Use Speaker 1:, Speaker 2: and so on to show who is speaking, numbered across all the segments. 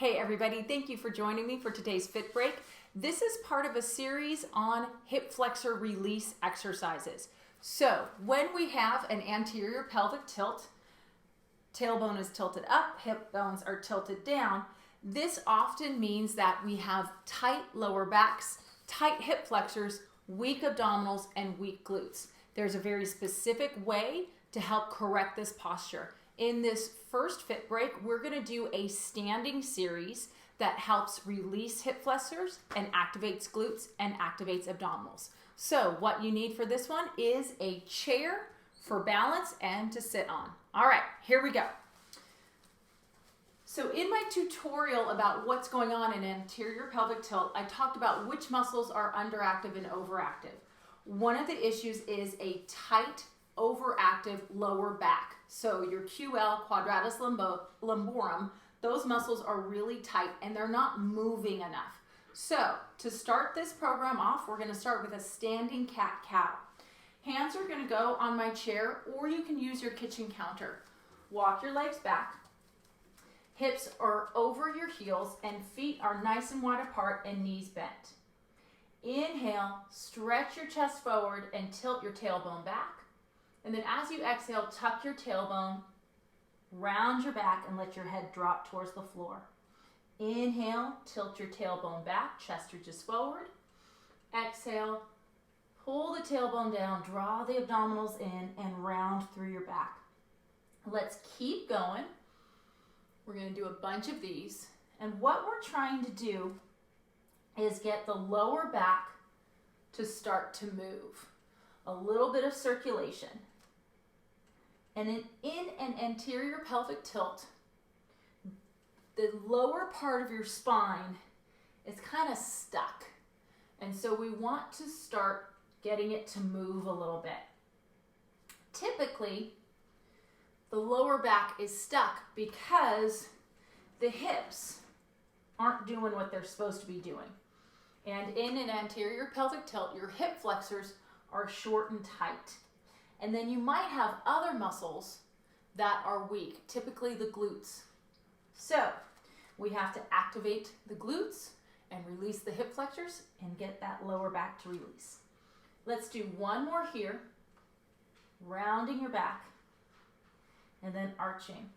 Speaker 1: Hey everybody, thank you for joining me for today's Fit Break. This is part of a series on hip flexor release exercises. So when we have an anterior pelvic tilt, tailbone is tilted up, hip bones are tilted down, this often means that we have tight lower backs, tight hip flexors, weak abdominals, and weak glutes. There's a very specific way to help correct this posture. In this first Fit Break, we're going to do a standing series that helps release hip flexors and activates glutes and activates abdominals. So what you need for this one is a chair for balance and to sit on. All right, here we go. So in my tutorial about what's going on in anterior pelvic tilt, I talked about which muscles are underactive and overactive. One of the issues is a tight, overactive lower back. So your QL, quadratus lumborum, those muscles are really tight and they're not moving enough. So to start this program off, we're going to start with a standing cat-cow. Hands are going to go on my chair, or you can use your kitchen counter. Walk your legs back. Hips are over your heels and feet are nice and wide apart and knees bent. Inhale, stretch your chest forward and tilt your tailbone back. And then as you exhale, tuck your tailbone, round your back, and let your head drop towards the floor. Inhale, tilt your tailbone back, chest reaches forward. Exhale, pull the tailbone down, draw the abdominals in, and round through your back. Let's keep going. We're going to do a bunch of these. And what we're trying to do is get the lower back to start to move. A little bit of circulation. And in an anterior pelvic tilt, the lower part of your spine is kind of stuck. And so we want to start getting it to move a little bit. Typically, the lower back is stuck because the hips aren't doing what they're supposed to be doing. And in an anterior pelvic tilt, your hip flexors are short and tight. And then you might have other muscles that are weak, typically the glutes. So we have to activate the glutes and release the hip flexors and get that lower back to release. Let's do one more here, rounding your back and then arching.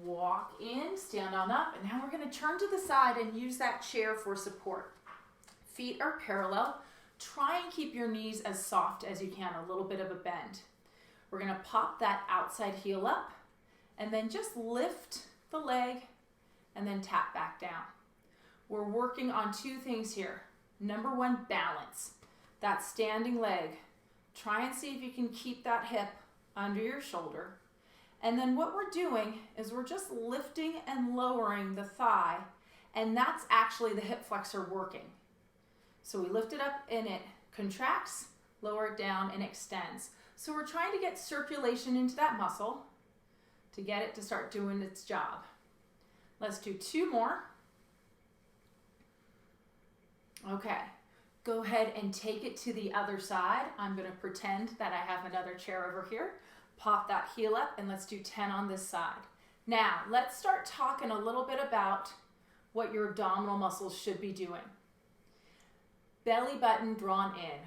Speaker 1: Walk in, stand on up, and now we're going to turn to the side and use that chair for support. Feet are parallel. Try and keep your knees as soft as you can, a little bit of a bend. We're going to pop that outside heel up and then just lift the leg and then tap back down. We're working on two things here. Number one, balance. That standing leg. Try and see if you can keep that hip under your shoulder. And then what we're doing is we're just lifting and lowering the thigh, and that's actually the hip flexor working. So we lift it up and it contracts, lower it down and extends. So we're trying to get circulation into that muscle to get it to start doing its job. Let's do two more. Okay, go ahead and take it to the other side. I'm going to pretend that I have another chair over here. Pop that heel up and let's do 10 on this side. Now, let's start talking a little bit about what your abdominal muscles should be doing. Belly button drawn in.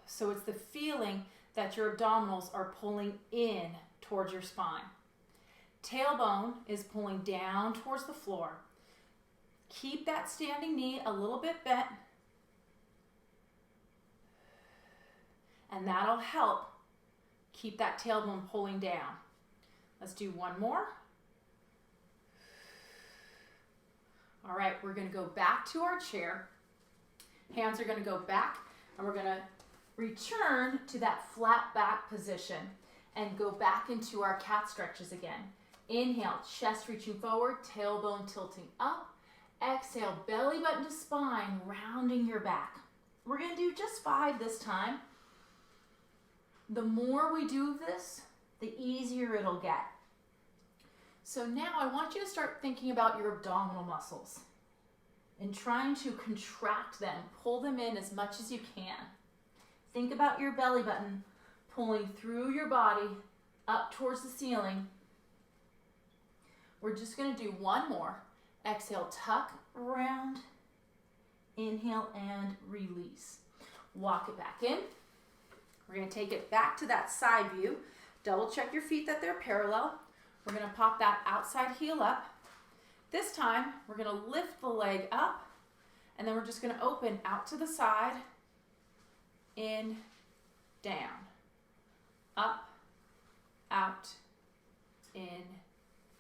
Speaker 1: So it's the feeling that your abdominals are pulling in towards your spine. Tailbone is pulling down towards the floor. Keep that standing knee a little bit bent. And that'll help keep that tailbone pulling down. Let's do one more. All right, we're going to go back to our chair. Hands are going to go back and we're going to return to that flat back position and go back into our cat stretches again. Inhale, chest reaching forward, tailbone tilting up. Exhale, belly button to spine, rounding your back. We're going to do just 5 this time. The more we do this, the easier it'll get. So now I want you to start thinking about your abdominal muscles and trying to contract them, pull them in as much as you can. Think about your belly button pulling through your body up towards the ceiling. We're just going to do one more. Exhale, tuck, round. Inhale and release. Walk it back in. We're going to take it back to that side view. Double check your feet that they're parallel. We're going to pop that outside heel up. This time, we're going to lift the leg up, and then we're just going to open out to the side, in, down, up, out, in,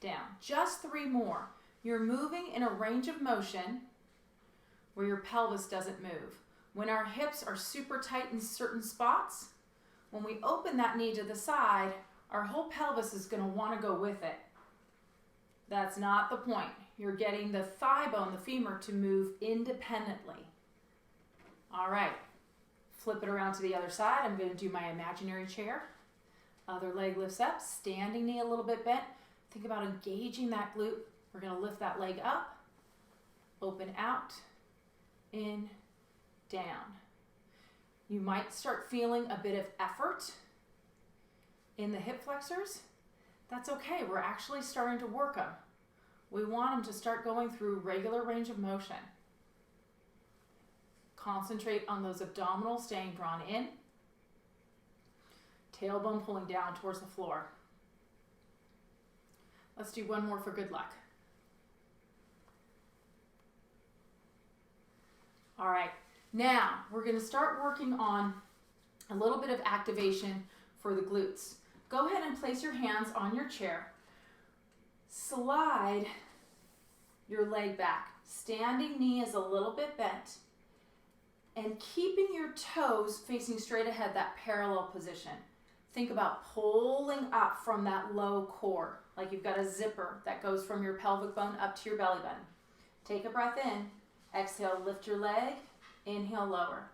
Speaker 1: down. Just 3 more. You're moving in a range of motion where your pelvis doesn't move. When our hips are super tight in certain spots, when we open that knee to the side, our whole pelvis is going to want to go with it. That's not the point. You're getting the thigh bone, the femur, to move independently. All right, flip it around to the other side. I'm going to do my imaginary chair. Other leg lifts up, standing knee a little bit bent. Think about engaging that glute. We're going to lift that leg up, open out, in, down. You might start feeling a bit of effort in the hip flexors. That's okay. We're actually starting to work them. We want them to start going through regular range of motion. Concentrate on those abdominals staying drawn in. Tailbone pulling down towards the floor. Let's do one more for good luck. All right, now we're going to start working on a little bit of activation for the glutes. Go ahead and place your hands on your chair. Slide your leg back. Standing knee is a little bit bent. And keeping your toes facing straight ahead, that parallel position. Think about pulling up from that low core, like you've got a zipper that goes from your pelvic bone up to your belly button. Take a breath in. Exhale, lift your leg. Inhale, lower.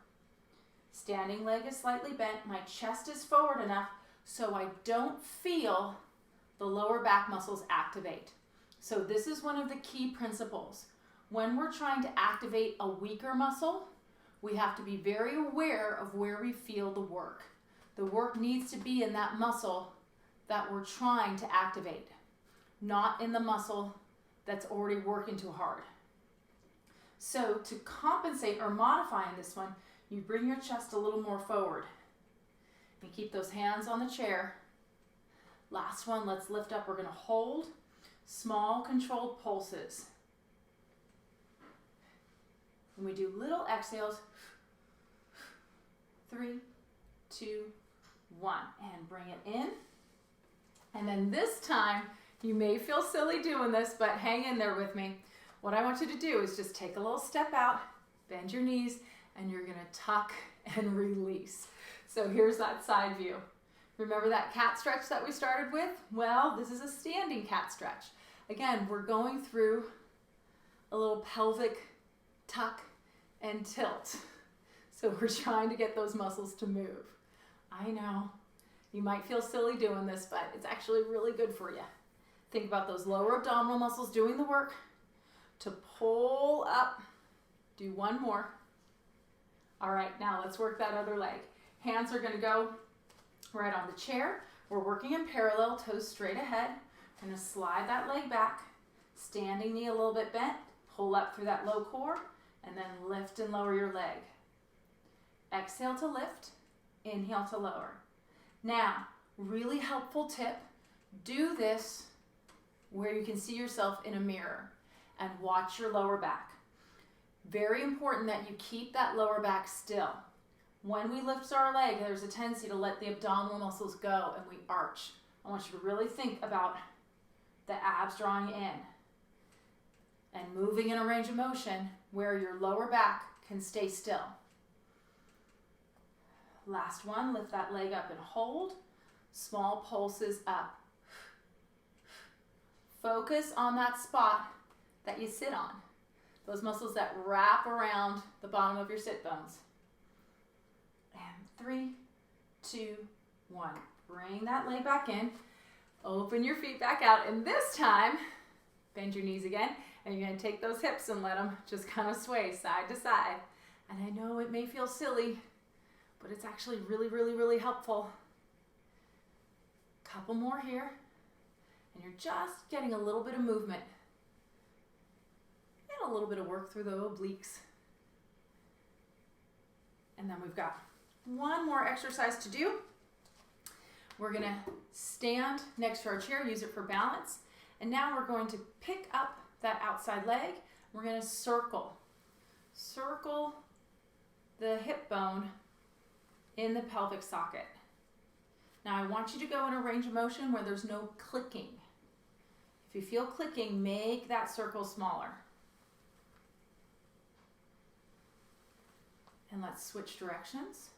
Speaker 1: Standing leg is slightly bent. My chest is forward enough so I don't feel the lower back muscles activate. So this is one of the key principles. When we're trying to activate a weaker muscle, we have to be very aware of where we feel the work. The work needs to be in that muscle that we're trying to activate, not in the muscle that's already working too hard. So to compensate or modify in this one, you bring your chest a little more forward. And keep those hands on the chair. Last one, let's lift up. We're going to hold small controlled pulses. And we do little exhales. 3, 2, 1. And bring it in. And then this time, you may feel silly doing this, but hang in there with me. What I want you to do is just take a little step out, bend your knees, and you're going to tuck and release. So here's that side view. Remember that cat stretch that we started with? Well, this is a standing cat stretch. Again, we're going through a little pelvic tuck and tilt. So we're trying to get those muscles to move. I know, you might feel silly doing this, but it's actually really good for you. Think about those lower abdominal muscles doing the work to pull up. Do one more. All right, now let's work that other leg. Hands are going to go right on the chair. We're working in parallel, toes straight ahead. We're going to slide that leg back, standing knee a little bit bent, pull up through that low core, and then lift and lower your leg. Exhale to lift, inhale to lower. Now, really helpful tip, do this where you can see yourself in a mirror and watch your lower back. Very important that you keep that lower back still. When we lift our leg, there's a tendency to let the abdominal muscles go and we arch. I want you to really think about the abs drawing in and moving in a range of motion where your lower back can stay still. Last one, lift that leg up and hold. Small pulses up. Focus on that spot that you sit on. Those muscles that wrap around the bottom of your sit bones. And 3, 2, 1. Bring that leg back in. Open your feet back out. And this time, bend your knees again. And you're going to take those hips and let them just kind of sway side to side. And I know it may feel silly, but it's actually really, really, really helpful. Couple more here. And you're just getting a little bit of movement. a little bit of work through the obliques. And then we've got one more exercise to do. We're gonna stand next to our chair, use it for balance. And now we're going to pick up that outside leg. We're gonna circle the hip bone in the pelvic socket. Now I want you to go in a range of motion where there's no clicking. If you feel clicking, make that circle smaller. And let's switch directions.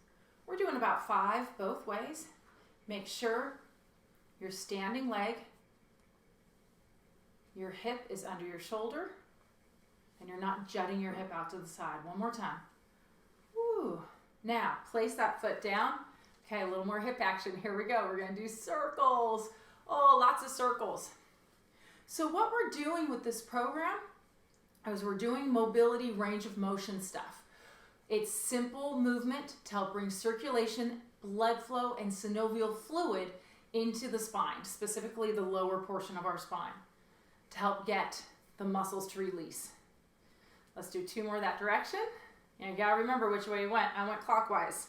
Speaker 1: We're doing about 5 both ways. Make sure your standing leg, your hip is under your shoulder, and you're not jutting your hip out to the side. One more time. Woo. Now, place that foot down. Okay, a little more hip action. Here we go. We're gonna do circles. Oh, lots of circles. So what we're doing with this program is we're doing mobility range of motion stuff. It's simple movement to help bring circulation, blood flow, and synovial fluid into the spine, specifically the lower portion of our spine, to help get the muscles to release. Let's do 2 more that direction. And you gotta remember which way you went. I went clockwise.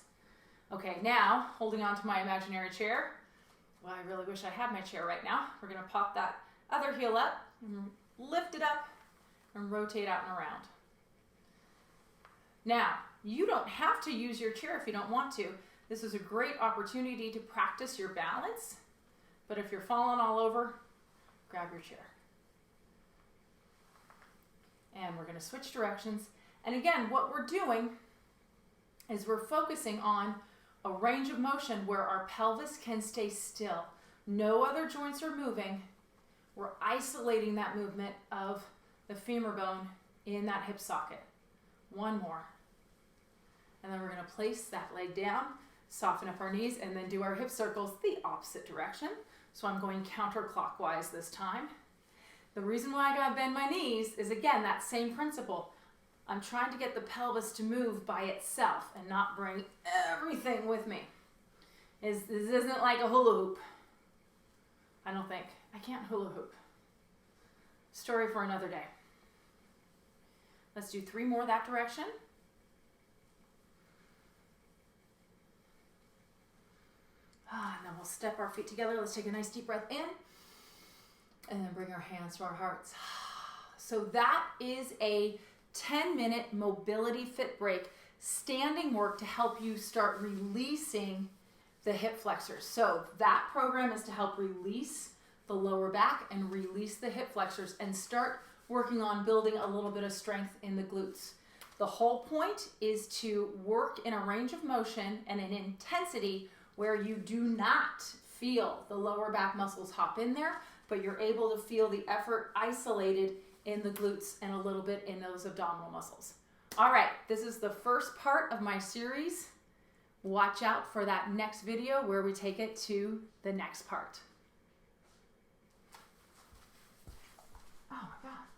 Speaker 1: Okay, now, holding on to my imaginary chair. Well, I really wish I had my chair right now. We're gonna pop that other heel up, and lift it up, and rotate out and around. Now, you don't have to use your chair if you don't want to. This is a great opportunity to practice your balance, but if you're falling all over, grab your chair. And we're gonna switch directions. And again, what we're doing is we're focusing on a range of motion where our pelvis can stay still. No other joints are moving. We're isolating that movement of the femur bone in that hip socket. One more. And then we're gonna place that leg down, soften up our knees, and then do our hip circles the opposite direction. So I'm going counterclockwise this time. The reason why I gotta bend my knees is, again, that same principle. I'm trying to get the pelvis to move by itself and not bring everything with me. This isn't like a hula hoop. I don't think. I can't hula hoop. Story for another day. Let's do 3 more that direction. And then we'll step our feet together. Let's take a nice deep breath in. And then bring our hands to our hearts. So that is a 10-minute mobility fit break, standing work to help you start releasing the hip flexors. So that program is to help release the lower back and release the hip flexors and start working on building a little bit of strength in the glutes. The whole point is to work in a range of motion and an intensity where you do not feel the lower back muscles hop in there, but you're able to feel the effort isolated in the glutes and a little bit in those abdominal muscles. All right, this is the first part of my series. Watch out for that next video where we take it to the next part. Oh my God.